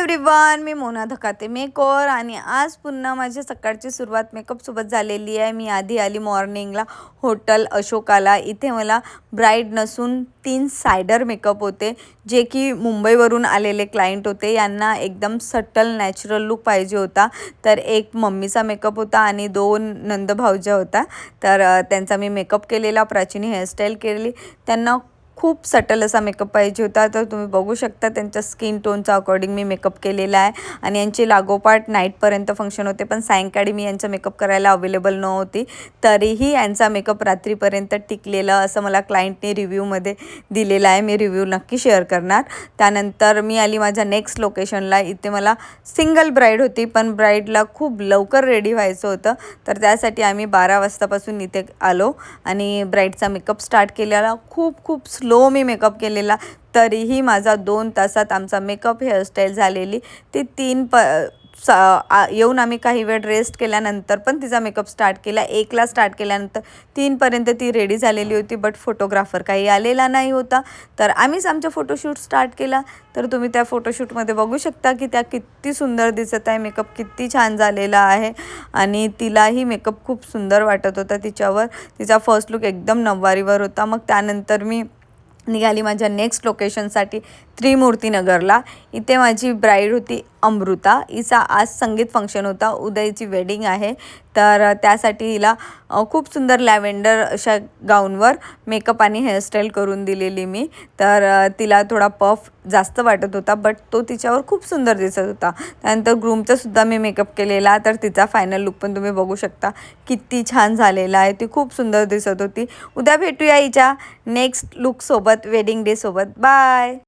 Everyone, मी Mona Dhakate makeover आणि आज पुन्हा माझी सकाळची सुरुवात मेकअपसोबत झालेली आहे। मी आधी आली मॉर्निंगला हॉटेल अशोकाला। इथे मला ब्राईड नसून 3 सायडर मेकअप होते, जे की मुंबईवरून आलेले क्लायंट होते। यांना एकदम सटल नॅचरल लुक पाहिजे होता। तर एक मम्मीचा मेकअप होता आणि 2 नंद भाऊजा होता। तर त्यांचा मी मेकअप केलेला, प्राचीने हेअरस्टाईल केली। त्यांना खूप सटल असा मेकअप पाहिजे होता। तर तुम्ही बघू शकता त्यांच्या स्किन टोनचा अकॉर्डिंग मी मेकअप केलेला आहे। आणि यांचे लागोपाठ नाईटपर्यंत फंक्शन होते, पण सायंकाळी मी यांचा मेकअप करायला अवेलेबल नव्हती। तरीही यांचा मेकअप रात्रीपर्यंत टिकलेला असं मला क्लायंटने रिव्ह्यूमध्ये दिलेला आहे। मी रिव्ह्यू नक्की शेअर करणार। त्यानंतर मी आली माझ्या नेक्स्ट लोकेशनला। इथे मला सिंगल ब्राईड होती, पण ब्राईडला खूप लवकर रेडी व्हायचं होतं। तर त्यासाठी आम्ही 12 वाजतापासून इथे आलो आणि ब्राईडचा मेकअप स्टार्ट केलेला। खूप स्लो मी मेकअप केलेला, तरीही माझा 2 तासात आमचा मेकअप हेअरस्टाईल झालेली। ती येऊन आम्ही काही वेळ रेस्ट केल्यानंतर पण तिचा मेकअप स्टार्ट केला। 1ला स्टार्ट केल्यानंतर 3पर्यंत ती रेडी झालेली होती, बट फोटोग्राफर काही आलेला नाही होता। तर आम्हीच आमचा फोटोशूट स्टार्ट केला। तर तुम्ही त्या फोटोशूटमध्ये बघू शकता की त्या किती सुंदर दिसत आहे, मेकअप किती छान झालेला आहे आणि तिलाही मेकअप खूप सुंदर वाटत होता तिच्यावर। तिचा फर्स्ट लुक एकदम नऊवारीवर होता। मग त्यानंतर मी निघाली माझ्या नेक्स्ट लोकेशनसाठी त्रिमूर्तीनगरला। इथे माझी ब्राईड होती अमृता। हिचा आज संगीत फंक्शन होता, उदयची वेडिंग आहे। तर त्यासाठी हिला खूप सुंदर लॅव्हेंडर अशा गाऊनवर मेकअप आणि हेअरस्टाईल करून दिलेली मी। तर तिला थोडा पफ जास्त वाटत होता, बट तो तिच्यावर खूप सुंदर दिसत होता। त्यानंतर ग्रूमचा सुद्धा मी मेकअप केलेला। तर तिचा फायनल लुक पण तुम्ही बघू शकता किती छान झालेला आहे। ती खूप सुंदर दिसत होती। उद्या भेटूया हिच्या नेक्स्ट लुकसोबत, वेडिंग डे सोबत। बाय।